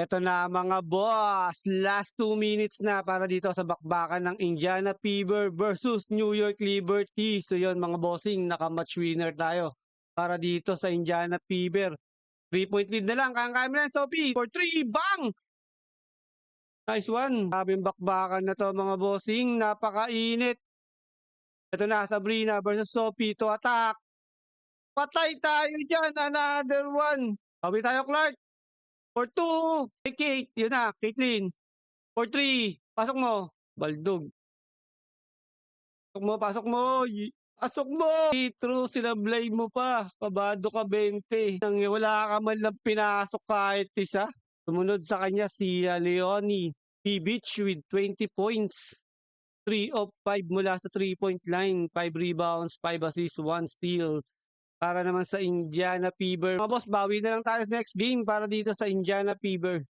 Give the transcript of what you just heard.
Eto na mga boss, last 2 minutes na para dito sa bakbakan ng Indiana Fever versus New York Liberty. So yun mga bossing, naka-match winner tayo para dito sa Indiana Fever. 3-point lead na lang, kaya mo na Sophie. For 3, bang! Nice one. Sabing bakbakan na to mga bossing, napakainit. Ito na, Sabrina versus Sophie to attack. Patay tayo dyan, another one. Sabi tayo Clark. For 2, kay Kate, yun na, Caitlyn. For 3, pasok mo. Baldog. Pasok mo, pasok mo. Pasok mo! True, sinablay mo pa. Kabado ka 20. Nang wala ka man lang pinasok kahit isa. Sumunod sa kanya si Leonie Beach with 20 points. 3 of 5 mula sa 3-point line. 5 rebounds, 5 assists, 1 steal. Para naman sa Indiana Fever. Mga boss, bawi na lang tayo next game para dito sa Indiana Fever.